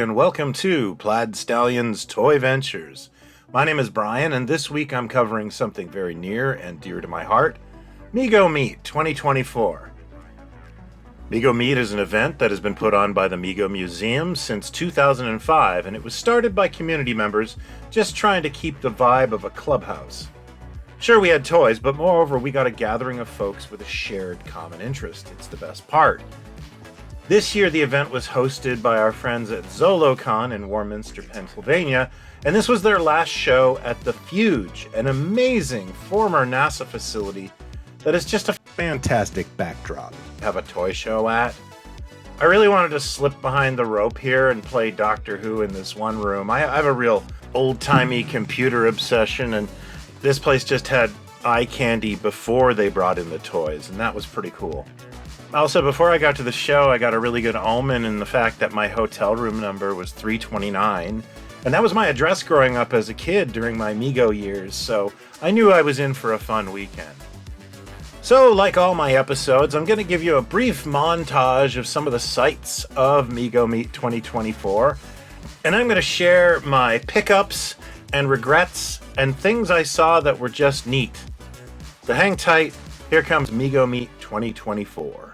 and welcome to Plaid Stallion's Toy Ventures. My name is Brian, and this week I'm covering something very near and dear to my heart, Mego Meet 2024. Mego Meet is an event that has been put on by the Mego Museum since 2005, and it was started by community members just trying to keep the vibe of a clubhouse. Sure, we had toys, but moreover, we got a gathering of folks with a shared common interest. It's the best part. This year, the event was hosted by our friends at Zolo Con in Warminster, Pennsylvania, and this was their last show at the Fuge, an amazing former NASA facility that is just a fantastic backdrop to have a toy show at. I really wanted to slip behind the rope here and play Doctor Who in this one room. I have a real old-timey computer obsession, and this place just had eye candy before they brought in the toys, and that was pretty cool. Also, before I got to the show, I got a really good omen in the fact that my hotel room number was 329, and that was my address growing up as a kid during my Mego years, so I knew I was in for a fun weekend. So, like all my episodes, I'm going to give you a brief montage of some of the sights of Mego Meet 2024, and I'm going to share my pickups and regrets and things I saw that were just neat. So hang tight, here comes Mego Meet 2024.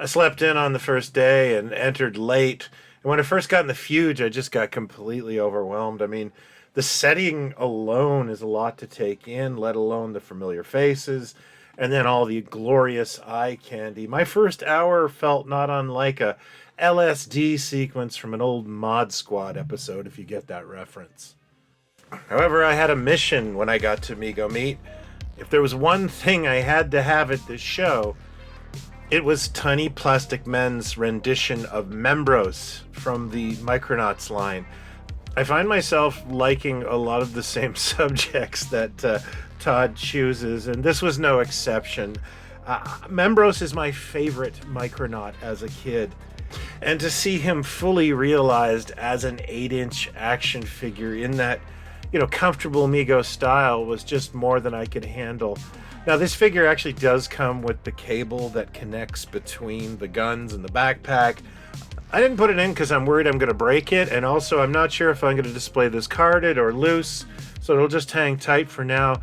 I slept in on the first day and entered late. And when I first got in the Fuge, I just got completely overwhelmed. I mean, the setting alone is a lot to take in, let alone the familiar faces, and then all the glorious eye candy. My first hour felt not unlike a LSD sequence from an old Mod Squad episode, if you get that reference. However, I had a mission when I got to Mego Meet. If there was one thing I had to have at this show, it was Todd Plastic Men's rendition of Membros from the Micronauts line. I find myself liking a lot of the same subjects that Todd chooses, and this was no exception. Membros is my favorite Micronaut as a kid, and to see him fully realized as an 8-inch action figure in that, comfortable Mego style was just more than I could handle. Now, this figure actually does come with the cable that connects between the guns and the backpack. I didn't put it in because I'm worried I'm going to break it, and also I'm not sure if I'm going to display this carded or loose, so it'll just hang tight for now.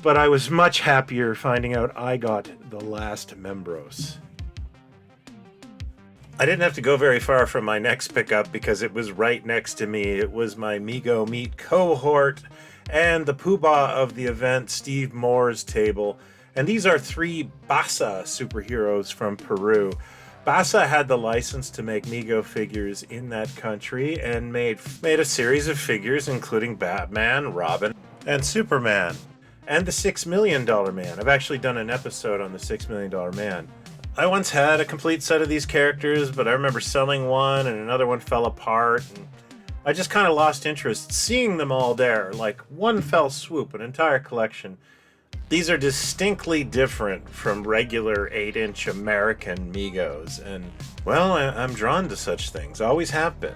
But I was much happier finding out I got the last Membros. I didn't have to go very far from my next pickup because it was right next to me. It was my Mego Meet cohort and the poobah of the event, Steve Moore's table. And these are 3 Basa superheroes from Peru. Basa had the license to make Mego figures in that country and made a series of figures including Batman, Robin, and Superman, and the $6 Million Man. I've actually done an episode on the $6 Million Man. I once had a complete set of these characters, but I remember selling one and another one fell apart, and I just kind of lost interest seeing them all there, like one fell swoop, an entire collection. These are distinctly different from regular 8-inch American Megos, and, well, I'm drawn to such things, always have been.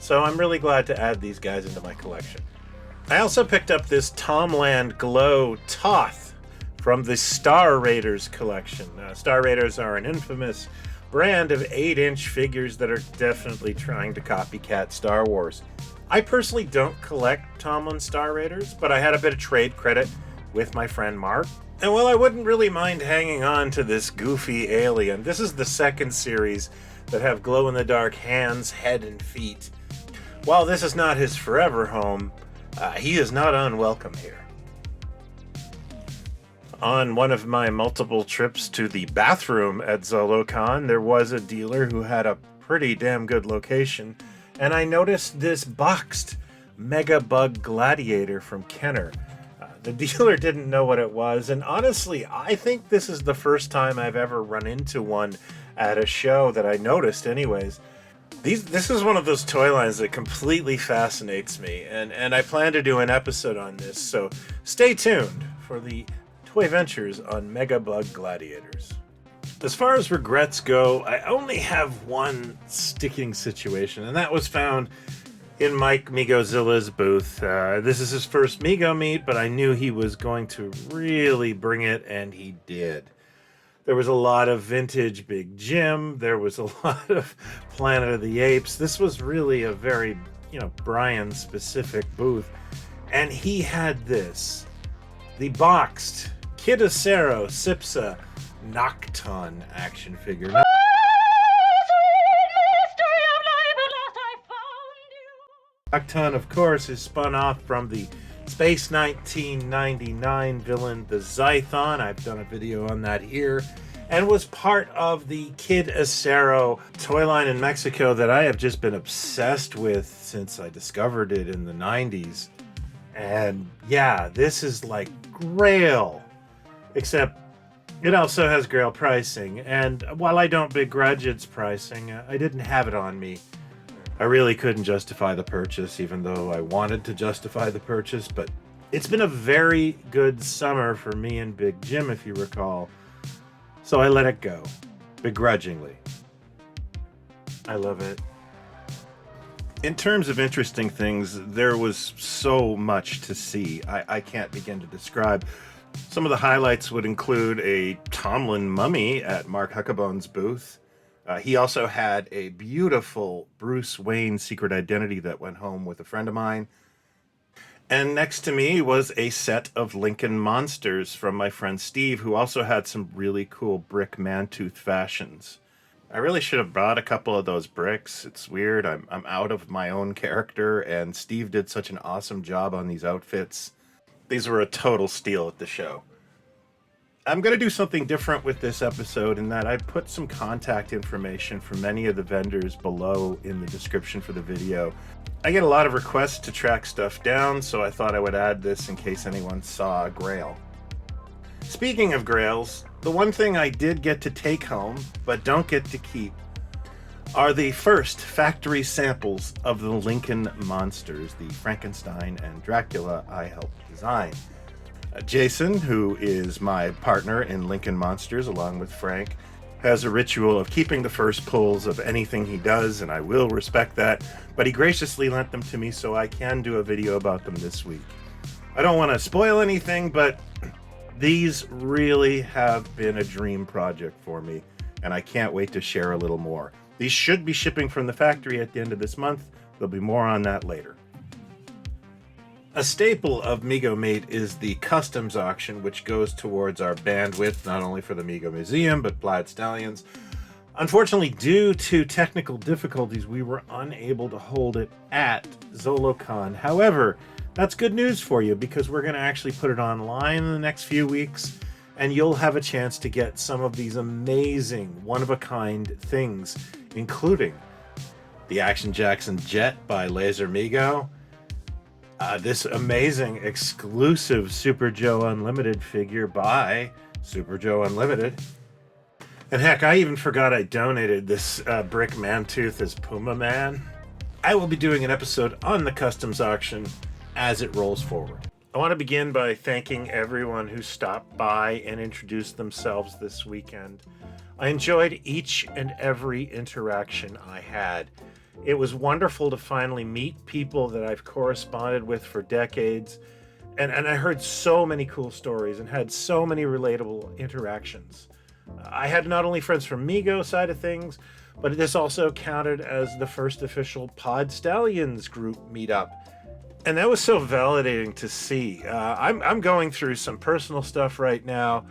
So I'm really glad to add these guys into my collection. I also picked up this Tomland Glow Toth from the Star Raiders collection. Star Raiders are an infamous brand of 8-inch figures that are definitely trying to copycat Star Wars. I personally don't collect Tomland Star Raiders, but I had a bit of trade credit with my friend Mark. And while I wouldn't really mind hanging on to this goofy alien, this is the second series that have glow-in-the-dark hands, head, and feet. While this is not his forever home, he is not unwelcome here. On one of my multiple trips to the bathroom at Zolo Con, there was a dealer who had a pretty damn good location, and I noticed this boxed Mega Bug Gladiator from Kenner. The dealer didn't know what it was, and honestly, I think this is the first time I've ever run into one at a show that I noticed anyways. This is one of those toy lines that completely fascinates me, and I plan to do an episode on this, so stay tuned for the toy ventures on Mega Bug Gladiators. As far as regrets go, I only have one sticking situation, and that was found in Mike MegoZilla's booth. This is his first Mego Meet, but I knew he was going to really bring it, and he did. There was a lot of vintage Big Jim. There was a lot of Planet of the Apes. This was really a very, Brian-specific booth. And he had this, the boxed Kid Acero Sipsa Nocton action figure. Nocton, of course, is spun off from the Space 1999 villain, the Zython. I've done a video on that here. And was part of the Kid Acero toy line in Mexico that I have just been obsessed with since I discovered it in the 90s. And yeah, this is like Grail. Except it also has Grail pricing. And while I don't begrudge its pricing, I didn't have it on me. I really couldn't justify the purchase, even though I wanted to justify the purchase, but it's been a very good summer for me and Big Jim, if you recall. So I let it go, begrudgingly. I love it. In terms of interesting things, there was so much to see. I can't begin to describe. Some of the highlights would include a Tomlin mummy at Mark Huckabone's booth. He also had a beautiful Bruce Wayne secret identity that went home with a friend of mine. And next to me was a set of Lincoln Monsters from my friend Steve, who also had some really cool brick Mantooth fashions. I really should have brought a couple of those bricks. It's weird. I'm out of my own character, and Steve did such an awesome job on these outfits. These were a total steal at the show. I'm going to do something different with this episode in that I put some contact information for many of the vendors below in the description for the video. I get a lot of requests to track stuff down, so I thought I would add this in case anyone saw a Grail. Speaking of Grails, the one thing I did get to take home, but don't get to keep, are the first factory samples of the Lincoln Monsters, the Frankenstein and Dracula I helped design. Jason, who is my partner in Lincoln Monsters along with Frank, has a ritual of keeping the first pulls of anything he does, and I will respect that, but he graciously lent them to me so I can do a video about them this week. I don't want to spoil anything, but these really have been a dream project for me, and I can't wait to share a little more. These should be shipping from the factory at the end of this month. There'll be more on that later. A staple of Mego Meet is the customs auction, which goes towards our bandwidth, not only for the Mego Museum, but Plaid Stallions. Unfortunately, due to technical difficulties, we were unable to hold it at ZoloCon. However, that's good news for you because we're going to actually put it online in the next few weeks, and you'll have a chance to get some of these amazing, one-of-a-kind things, including the Action Jackson Jet by Laser Mego, this amazing exclusive Super Joe Unlimited figure by Super Joe Unlimited. And heck, I even forgot I donated this brick Mantooth as Puma Man. I will be doing an episode on the customs auction as it rolls forward. I want to begin by thanking everyone who stopped by and introduced themselves this weekend. I enjoyed each and every interaction I had. It was wonderful to finally meet people that I've corresponded with for decades, and I heard so many cool stories and had so many relatable interactions. I had not only friends from Mego side of things, but this also counted as the first official Pod Stallions group meetup. And that was so validating to see. I'm going through some personal stuff right now,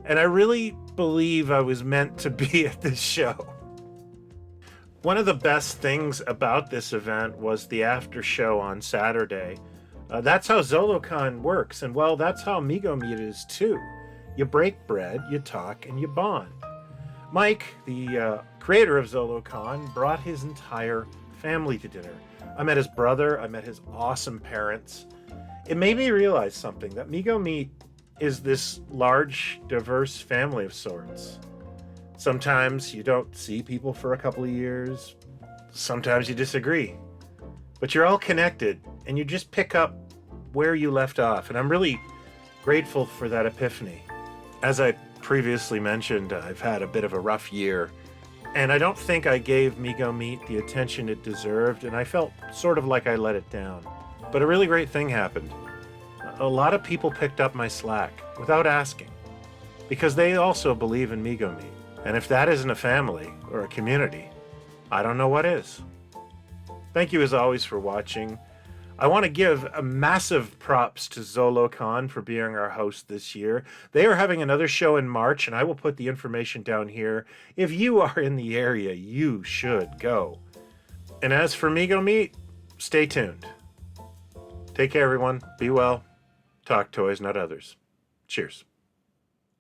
and I really believe I was meant to be at this show. One of the best things about this event was the after show on Saturday. That's how ZoloCon works, and well, that's how Mego Meet is too. You break bread, you talk, and you bond. Mike, the creator of ZoloCon, brought his entire family to dinner. I met his brother, I met his awesome parents. it made me realize something, that Mego Meet is this large, diverse family of sorts. Sometimes you don't see people for a couple of years. Sometimes you disagree. But you're all connected, and you just pick up where you left off. And I'm really grateful for that epiphany. As I previously mentioned, I've had a bit of a rough year, and I don't think I gave Mego Meet the attention it deserved, and I felt sort of like I let it down. But a really great thing happened. A lot of people picked up my slack without asking, because they also believe in Mego Meet. And if that isn't a family or a community, I don't know what is. Thank you as always for watching. I want to give a massive props to Zolo Con for being our host this year. They are having another show in March, and I will put the information down here. If you are in the area, you should go. And as for Mego Meet, stay tuned. Take care, everyone. Be well. Talk toys, not others. Cheers.